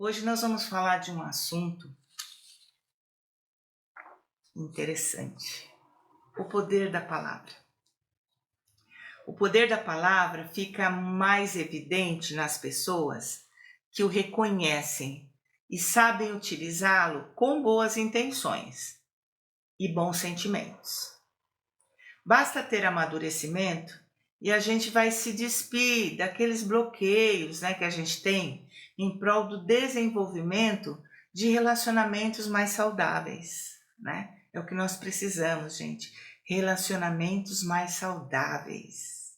Hoje nós vamos falar de um assunto interessante: o poder da palavra. O poder da palavra fica mais evidente nas pessoas que o reconhecem e sabem utilizá-lo com boas intenções e bons sentimentos. Basta ter amadurecimento e a gente vai se despir daqueles bloqueios, que a gente tem em prol do desenvolvimento de relacionamentos mais saudáveis, É o que nós precisamos, gente. Relacionamentos mais saudáveis.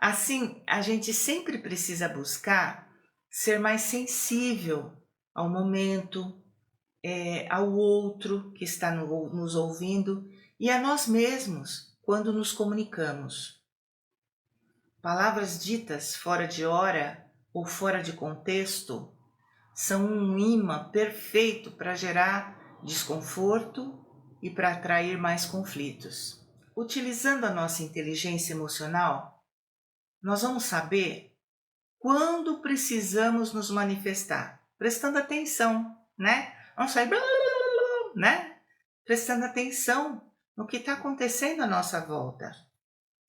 Assim, a gente sempre precisa buscar ser mais sensível ao momento, ao outro que está nos ouvindo e a nós mesmos quando nos comunicamos. Palavras ditas fora de hora ou fora de contexto são um imã perfeito para gerar desconforto e para atrair mais conflitos. Utilizando a nossa inteligência emocional, nós vamos saber quando precisamos nos manifestar, prestando atenção, Vamos sair, prestando atenção no que está acontecendo à nossa volta.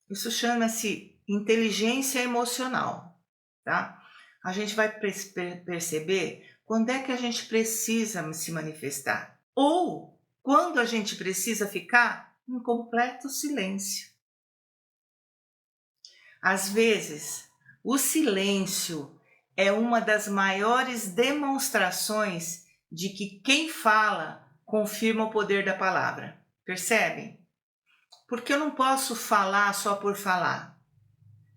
Isso chama-se inteligência emocional, tá? A gente vai perceber quando é que a gente precisa se manifestar ou quando a gente precisa ficar em completo silêncio. Às vezes, o silêncio é uma das maiores demonstrações de que quem fala confirma o poder da palavra. Percebem? Porque eu não posso falar só por falar.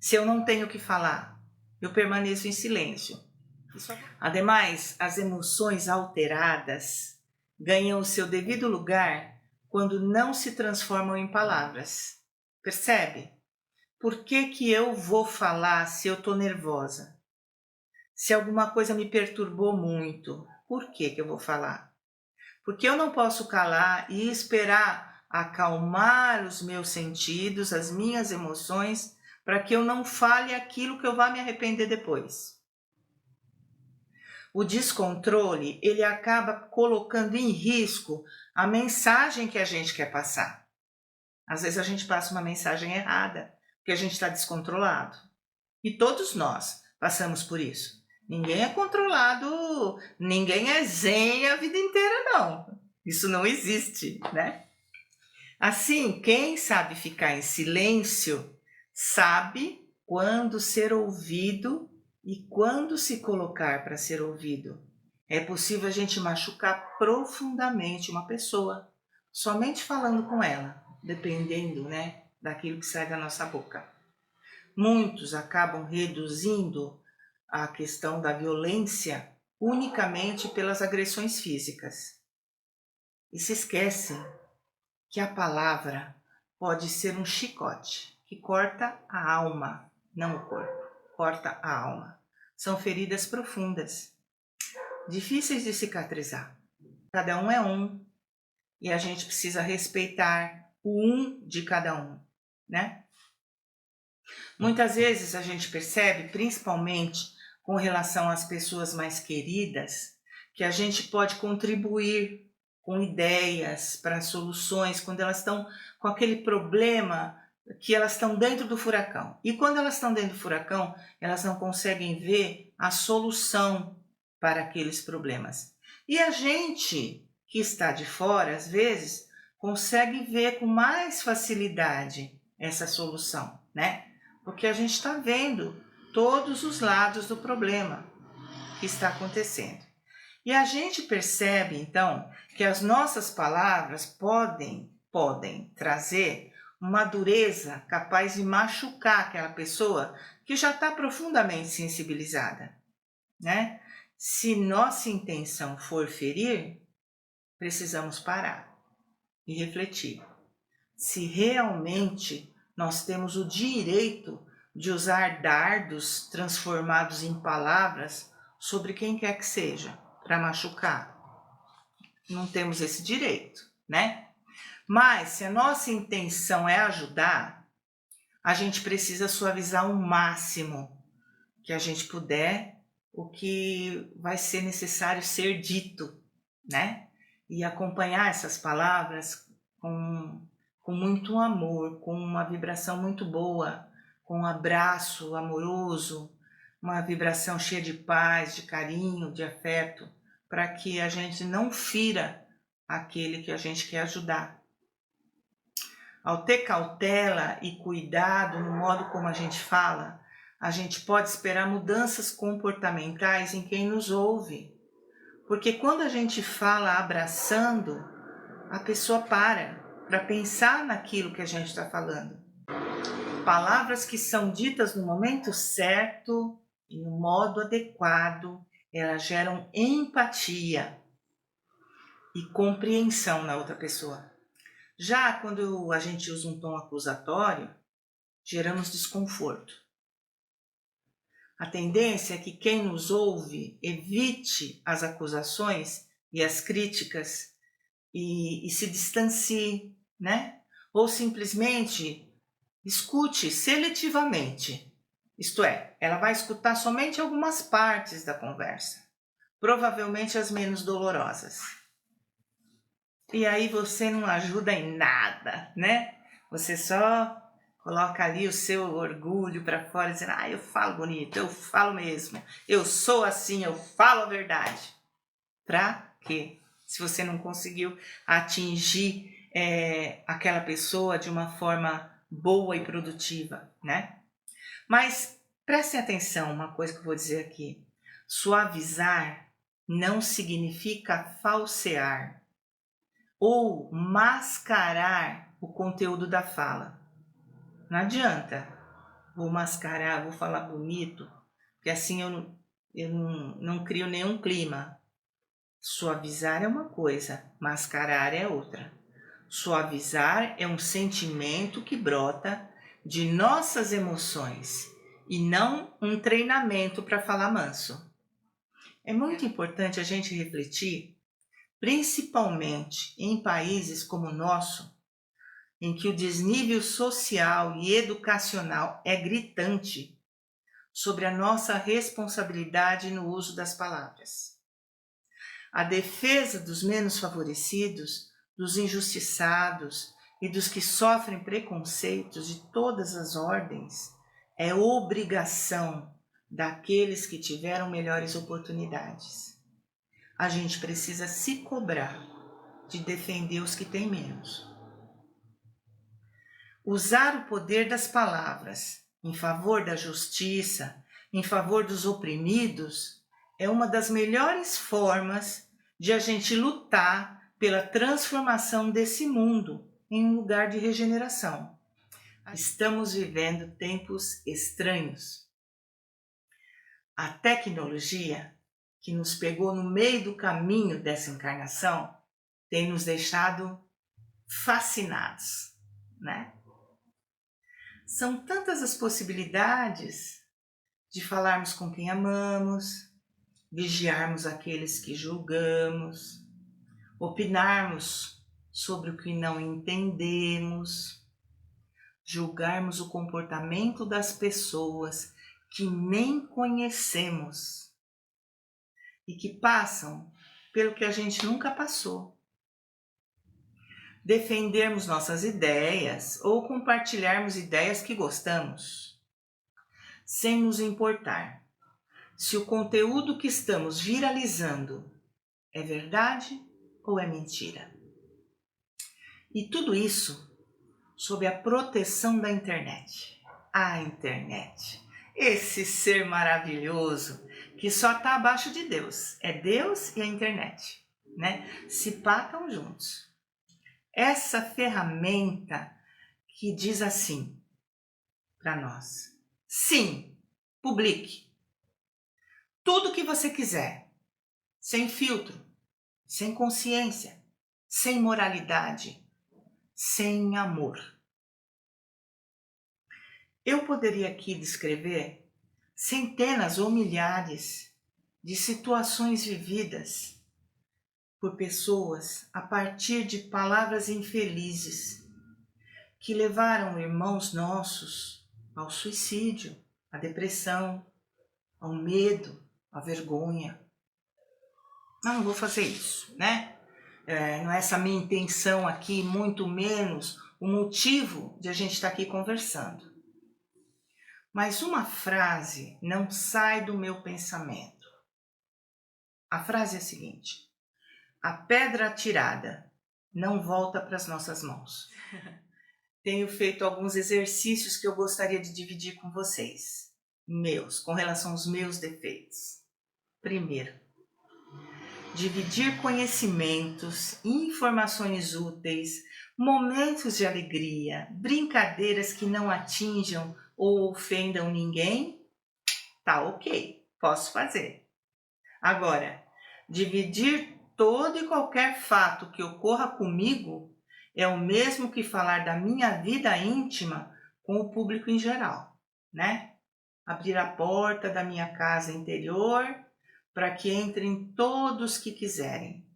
Se eu não tenho o que falar, eu permaneço em silêncio. Ademais, as emoções alteradas ganham o seu devido lugar quando não se transformam em palavras. Percebe? Por que eu vou falar se eu estou nervosa? Se alguma coisa me perturbou muito, por que eu vou falar? Porque eu não posso calar e esperar acalmar os meus sentidos, as minhas emoções, para que eu não fale aquilo que eu vá me arrepender depois. O descontrole, ele acaba colocando em risco a mensagem que a gente quer passar. Às vezes a gente passa uma mensagem errada, porque a gente está descontrolado. E todos nós passamos por isso. Ninguém é controlado, ninguém é zen a vida inteira, não. Isso não existe, Assim, quem sabe ficar em silêncio, sabe quando ser ouvido e quando se colocar para ser ouvido. É possível a gente machucar profundamente uma pessoa, somente falando com ela, dependendo, daquilo que sai da nossa boca. Muitos acabam reduzindo a questão da violência unicamente pelas agressões físicas. E se esquecem que a palavra pode ser um chicote que corta a alma, não o corpo, corta a alma. São feridas profundas, difíceis de cicatrizar. Cada um é um e a gente precisa respeitar o um de cada um, Muitas vezes a gente percebe, principalmente com relação às pessoas mais queridas, que a gente pode contribuir com ideias para soluções quando elas estão com aquele problema que elas estão dentro do furacão. E quando elas estão dentro do furacão, elas não conseguem ver a solução para aqueles problemas. E a gente que está de fora, às vezes, consegue ver com mais facilidade essa solução, Porque a gente está vendo todos os lados do problema que está acontecendo. E a gente percebe, então, que as nossas palavras podem trazer uma dureza capaz de machucar aquela pessoa que já está profundamente sensibilizada, Se nossa intenção for ferir, precisamos parar e refletir. Se realmente nós temos o direito de usar dardos transformados em palavras sobre quem quer que seja, para machucar. Não temos esse direito, Mas se a nossa intenção é ajudar, a gente precisa suavizar o máximo que a gente puder o que vai ser necessário ser dito, né? E acompanhar essas palavras com muito amor, com uma vibração muito boa, com um abraço amoroso, uma vibração cheia de paz, de carinho, de afeto, para que a gente não fira aquele que a gente quer ajudar. Ao ter cautela e cuidado no modo como a gente fala, a gente pode esperar mudanças comportamentais em quem nos ouve. Porque quando a gente fala abraçando, a pessoa para pensar naquilo que a gente está falando. Palavras que são ditas no momento certo e no modo adequado, elas geram empatia e compreensão na outra pessoa. Já quando a gente usa um tom acusatório, geramos desconforto. A tendência é que quem nos ouve evite as acusações e as críticas e se distancie, né? Ou simplesmente escute seletivamente. Isto é, ela vai escutar somente algumas partes da conversa, provavelmente as menos dolorosas. E aí você não ajuda em nada, né? Você só coloca ali o seu orgulho para fora, dizendo: eu falo bonito, eu falo mesmo, eu sou assim, eu falo a verdade. Para quê? Se você não conseguiu atingir aquela pessoa de uma forma boa e produtiva, né? Mas prestem atenção, uma coisa que eu vou dizer aqui. Suavizar não significa falsear ou mascarar o conteúdo da fala. Não adianta, vou mascarar, vou falar bonito, porque assim eu não crio nenhum clima. Suavizar é uma coisa, mascarar é outra. Suavizar é um sentimento que brota de nossas emoções e não um treinamento para falar manso. É muito importante a gente refletir, principalmente em países como o nosso, em que o desnível social e educacional é gritante, sobre a nossa responsabilidade no uso das palavras. A defesa dos menos favorecidos, dos injustiçados e dos que sofrem preconceitos de todas as ordens é obrigação daqueles que tiveram melhores oportunidades. A gente precisa se cobrar de defender os que têm menos. Usar o poder das palavras em favor da justiça, em favor dos oprimidos, é uma das melhores formas de a gente lutar pela transformação desse mundo em um lugar de regeneração. Estamos vivendo tempos estranhos. A tecnologia, que nos pegou no meio do caminho dessa encarnação, tem nos deixado fascinados, né? São tantas as possibilidades de falarmos com quem amamos, vigiarmos aqueles que julgamos, opinarmos sobre o que não entendemos, julgarmos o comportamento das pessoas que nem conhecemos e que passam pelo que a gente nunca passou. Defendermos nossas ideias ou compartilharmos ideias que gostamos, sem nos importar se o conteúdo que estamos viralizando é verdade ou é mentira. E tudo isso sob a proteção da internet. A internet, esse ser maravilhoso que só está abaixo de Deus. É Deus e a internet, né? Se patam juntos. Essa ferramenta que diz assim para nós: sim, publique tudo o que você quiser, sem filtro, sem consciência, sem moralidade, sem amor. Eu poderia aqui descrever centenas ou milhares de situações vividas por pessoas a partir de palavras infelizes que levaram irmãos nossos ao suicídio, à depressão, ao medo, a vergonha. Não vou fazer isso, né? Não é essa a minha intenção aqui, muito menos o motivo de a gente estar aqui conversando. Mas uma frase não sai do meu pensamento. A frase é a seguinte: a pedra atirada não volta para as nossas mãos. Tenho feito alguns exercícios que eu gostaria de dividir com vocês, com relação aos meus defeitos. Primeiro, dividir conhecimentos, informações úteis, momentos de alegria, brincadeiras que não atinjam ou ofendam ninguém, tá ok, posso fazer. Agora, dividir todo e qualquer fato que ocorra comigo é o mesmo que falar da minha vida íntima com o público em geral, né? Abrir a porta da minha casa interior para que entrem todos que quiserem.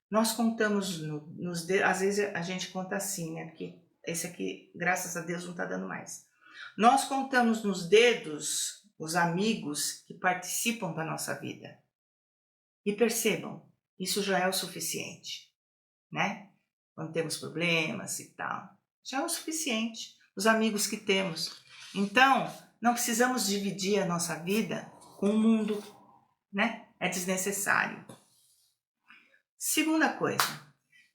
Nós contamos nos dedos, às vezes a gente conta assim, né? Porque esse aqui, graças a Deus, não está dando mais. Nós contamos nos dedos os amigos que participam da nossa vida. E percebam, isso já é o suficiente, né? Quando temos problemas e tal, já é o suficiente, os amigos que temos. Então, não precisamos dividir a nossa vida com o mundo, né? É desnecessário. Segunda coisa,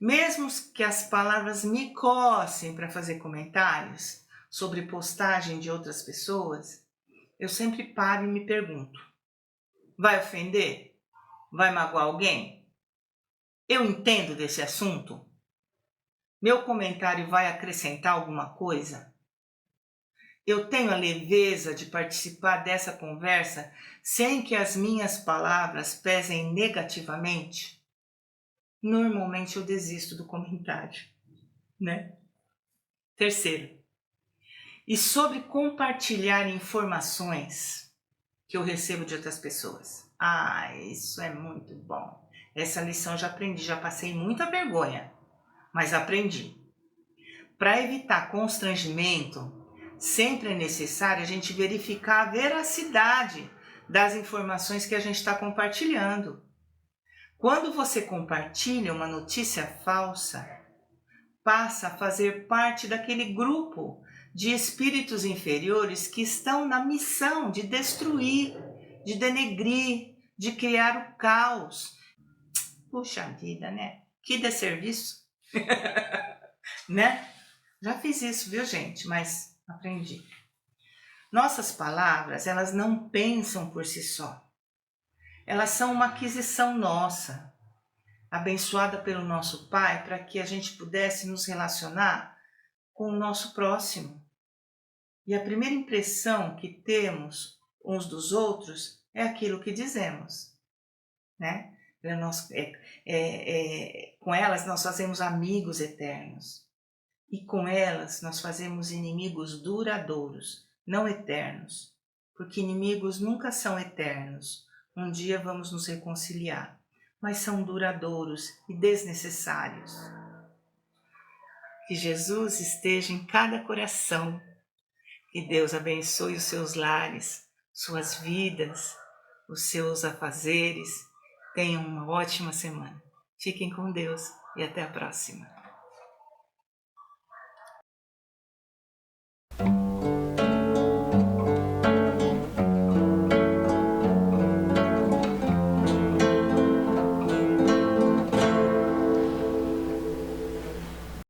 mesmo que as palavras me cocem para fazer comentários sobre postagem de outras pessoas, eu sempre paro e me pergunto: vai ofender? Vai magoar alguém? Eu entendo desse assunto? Meu comentário vai acrescentar alguma coisa? Eu tenho a leveza de participar dessa conversa sem que as minhas palavras pesem negativamente? Normalmente eu desisto do comentário, né? Terceiro, e sobre compartilhar informações que eu recebo de outras pessoas. Isso é muito bom. Essa lição eu já aprendi, já passei muita vergonha, mas aprendi. Para evitar constrangimento, sempre é necessário a gente verificar a veracidade das informações que a gente está compartilhando. Quando você compartilha uma notícia falsa, passa a fazer parte daquele grupo de espíritos inferiores que estão na missão de destruir, de denegrir, de criar o caos. Puxa vida, né? Que desserviço, né? Já fiz isso, viu, gente? Mas aprendi. Nossas palavras, elas não pensam por si só. Elas são uma aquisição nossa, abençoada pelo nosso Pai, para que a gente pudesse nos relacionar com o nosso próximo. E a primeira impressão que temos uns dos outros é aquilo que dizemos, né? Com elas nós fazemos amigos eternos. E com elas nós fazemos inimigos duradouros, não eternos. Porque inimigos nunca são eternos. Um dia vamos nos reconciliar, mas são duradouros e desnecessários. Que Jesus esteja em cada coração. Que Deus abençoe os seus lares, suas vidas, os seus afazeres. Tenham uma ótima semana. Fiquem com Deus e até a próxima.